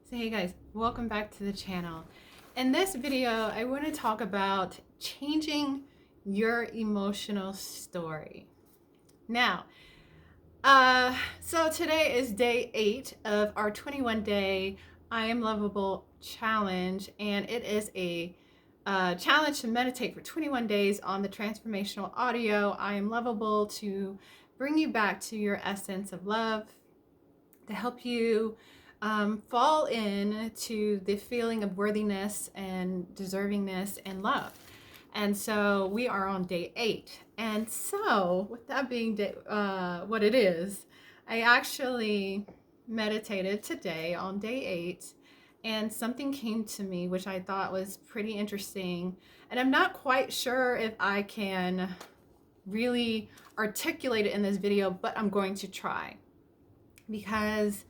So hey guys, welcome back to the channel. In this video, I want to talk about changing your emotional story. Now, so today is day 8 of our 21-day I Am Lovable challenge, and it is a challenge to meditate for 21 days on the transformational audio I Am Lovable to bring you back to your essence of love, to help you fall into the feeling of worthiness and deservingness and love. And so we are on day 8. And so with that being what it is, I actually meditated today on day 8, and something came to me which I thought was pretty interesting. And I'm not quite sure if I can really articulate it in this video, but I'm going to try because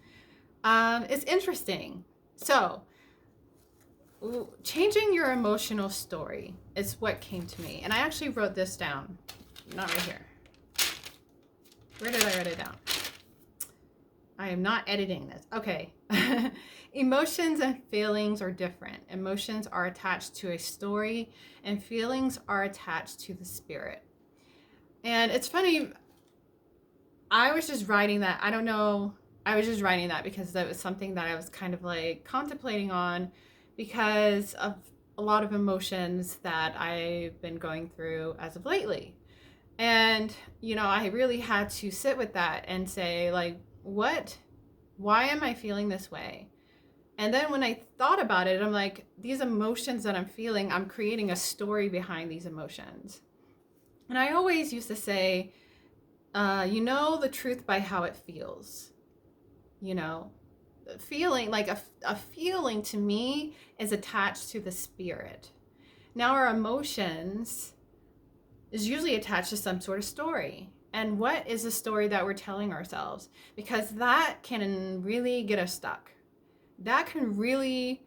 it's interesting. So, changing your emotional story is what came to me. And I actually wrote this down. Not right here. Where did I write it down? I am not editing this. Okay. Emotions and feelings are different. Emotions are attached to a story, and feelings are attached to the spirit. And it's funny, I was just writing that. I don't know. I was just writing that because that was something that I was kind of like contemplating on because of a lot of emotions that I've been going through as of lately. And, you know, I really had to sit with that and say, like, why am I feeling this way? And then when I thought about it, I'm like, these emotions that I'm feeling, I'm creating a story behind these emotions. And I always used to say, you know the truth by how it feels. You know, feeling like a feeling to me is attached to the spirit. Now our emotions is usually attached to some sort of story. And what is the story that we're telling ourselves? Because that can really get us stuck. That can really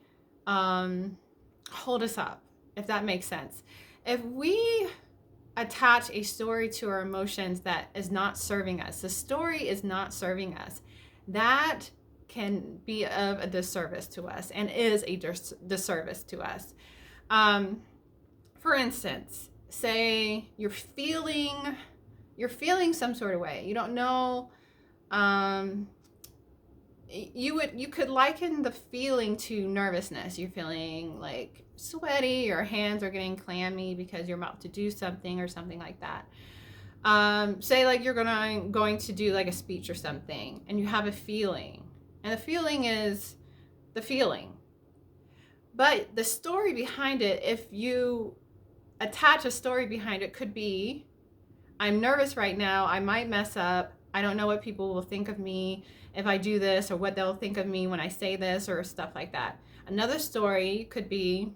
hold us up, if that makes sense. If we attach a story to our emotions that is not serving us, the story is not serving us, that can be of a disservice to us and is a disservice to us. For instance, say you're feeling some sort of way. You don't know. You could liken the feeling to nervousness. You're feeling like sweaty, your hands are getting clammy because you're about to do something or something like that. Say like you're going to do like a speech or something, and you have a feeling, and the feeling is the feeling, but the story behind it, if you attach a story behind it, could be, I'm nervous right now, I might mess up, I don't know what people will think of me if I do this, or what they'll think of me when I say this, or stuff like that. Another story could be,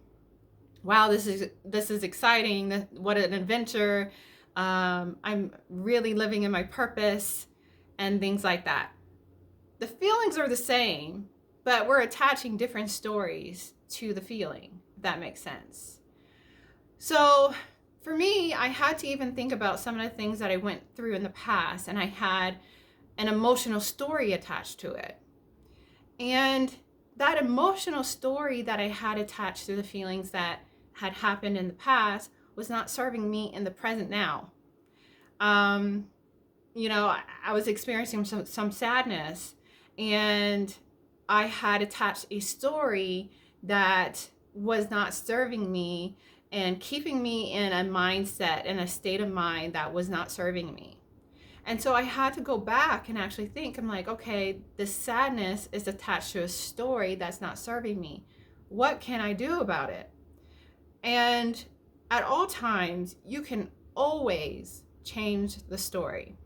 wow, this is exciting, what an adventure, I'm really living in my purpose, and things like that. The feelings are the same, but we're attaching different stories to the feeling, if that makes sense. So for me, I had to even think about some of the things that I went through in the past, and I had an emotional story attached to it. And that emotional story that I had attached to the feelings that had happened in the past was not serving me in the present now. You know, I was experiencing some sadness, and I had attached a story that was not serving me and keeping me in a mindset and a state of mind that was not serving me. And so I had to go back and actually think, I'm like, okay, this sadness is attached to a story that's not serving me. What can I do about it? And at all times, you can always change the story.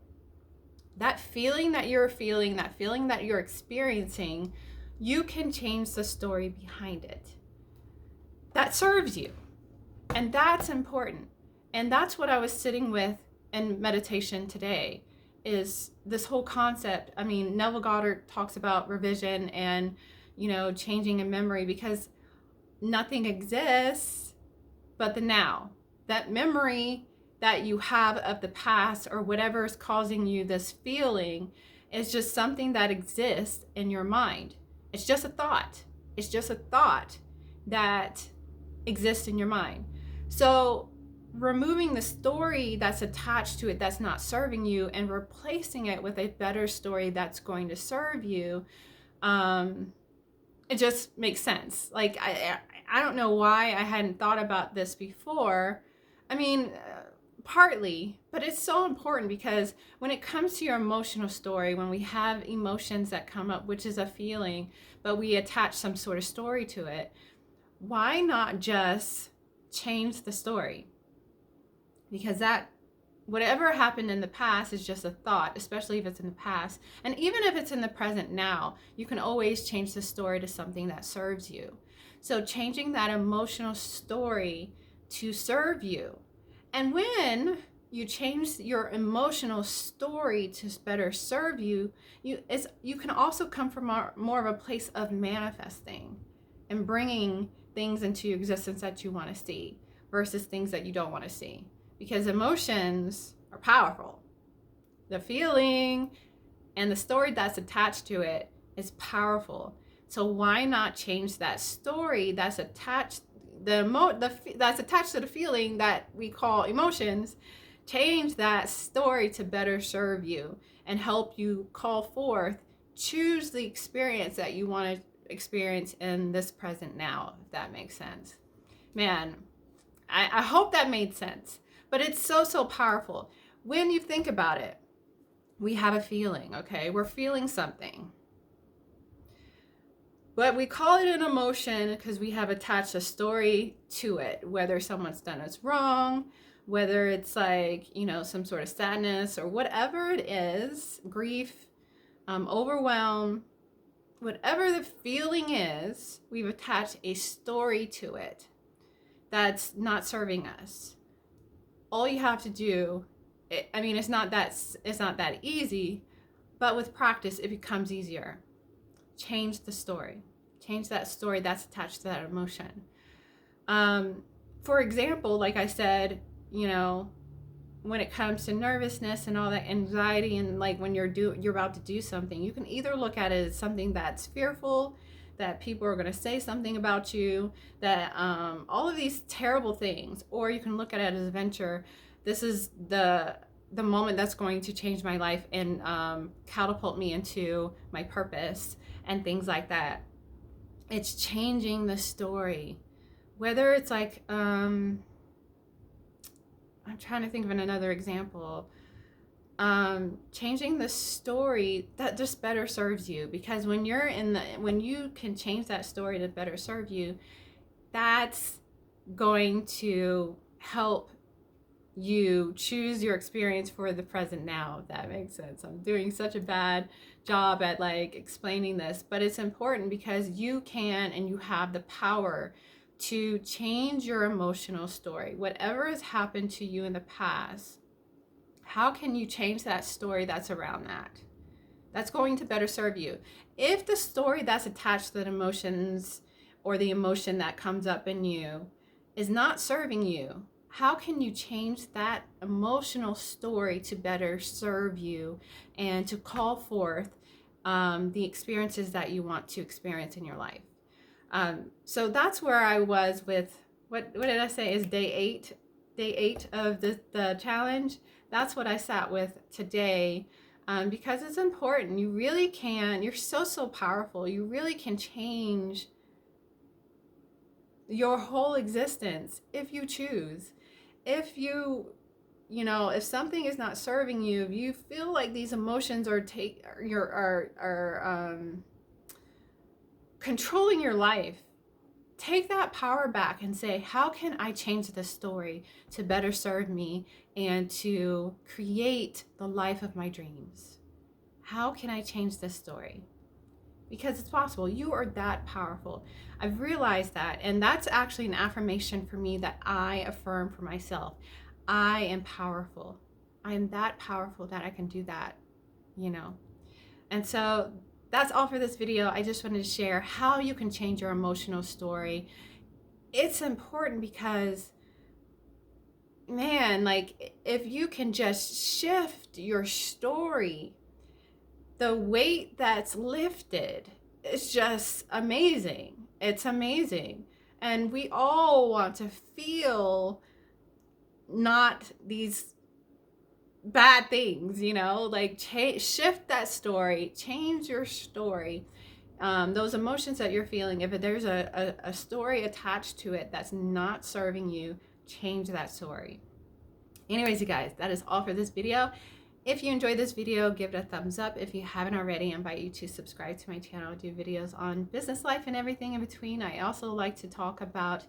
That feeling that you're feeling, that feeling that you're experiencing, you can change the story behind it. That serves you. And that's important. And that's what I was sitting with in meditation today, is this whole concept. I mean, Neville Goddard talks about revision and, you know, changing a memory, because nothing exists but the now. That memory that you have of the past, or whatever is causing you this feeling, is just something that exists in your mind. It's just a thought. It's just a thought that exists in your mind. So removing the story that's attached to it that's not serving you and replacing it with a better story that's going to serve you, it just makes sense. Like I don't know why I hadn't thought about this before. I mean, partly, but it's so important because when it comes to your emotional story, when we have emotions that come up, which is a feeling, but we attach some sort of story to it, why not just change the story? Because that, whatever happened in the past is just a thought, especially if it's in the past. And even if it's in the present now, you can always change the story to something that serves you. So changing that emotional story to serve you. And when you change your emotional story to better serve you, you can also come from more of a place of manifesting and bringing things into your existence that you want to see versus things that you don't want to see. Because emotions are powerful. The feeling and the story that's attached to it is powerful. So why not change that story that's attached, that's attached to the feeling that we call emotions? Change that story to better serve you and help you call forth, choose the experience that you want to experience in this present now, if that makes sense. Man, I hope that made sense. But it's so powerful. When you think about it, we have a feeling, okay? We're feeling something. But we call it an emotion because we have attached a story to it, whether someone's done us wrong, whether it's like, you know, some sort of sadness or whatever it is, grief, overwhelm, whatever the feeling is, we've attached a story to it that's not serving us. All you have to do, it's not that easy, but with practice, it becomes easier. Change the story. Change that story that's attached to that emotion. For example, like I said, you know, when it comes to nervousness and all that anxiety, and like when you're about to do something, you can either look at it as something that's fearful, that people are going to say something about you, that all of these terrible things, or you can look at it as a venture. This is the moment that's going to change my life and catapult me into my purpose and things like that. It's changing the story. Whether it's like, I'm trying to think of another example. Changing the story that just better serves you, because when you can change that story to better serve you, that's going to help you choose your experience for the present now, if that makes sense. I'm doing such a bad job at like explaining this, but it's important because you can and you have the power to change your emotional story. Whatever has happened to you in the past, how can you change that story that's around that? That's going to better serve you. If the story that's attached to the emotions or the emotion that comes up in you is not serving you, how can you change that emotional story to better serve you and to call forth the experiences that you want to experience in your life? So that's where I was with, what did I say is day eight of the challenge. That's what I sat with today, because it's important. You really can. You're so powerful. You really can change your whole existence if you choose. If if something is not serving you, if you feel like these emotions are controlling your life, take that power back and say, how can I change this story to better serve me and to create the life of my dreams? How can I change this story? Because it's possible. You are that powerful. I've realized that, and that's actually an affirmation for me that I affirm for myself. I am powerful. I am that powerful that I can do that, And so that's all for this video. I just wanted to share how you can change your emotional story. It's important because, man, like if you can just shift your story, the weight that's lifted is just amazing. It's amazing. And we all want to feel not these bad things, you know, like shift that story, change your story. Those emotions that you're feeling, if there's a story attached to it that's not serving you, change that story. Anyways, you guys, that is all for this video. If you enjoyed this video, give it a thumbs up. If you haven't already, I invite you to subscribe to my channel. I do videos on business life and everything in between. I also like to talk about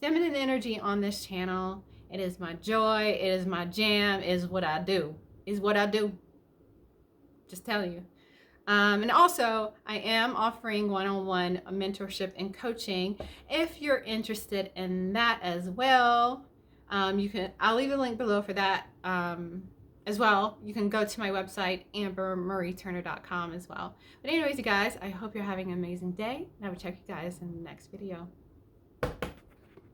feminine energy on this channel. It is my joy. It is my jam. It is what I do. Is what I do. Just telling you. And also, I am offering one-on-one mentorship and coaching. If you're interested in that as well, I'll leave a link below for that as well. You can go to my website, ambermarieturner.com as well. But anyways, you guys, I hope you're having an amazing day, and I will check you guys in the next video.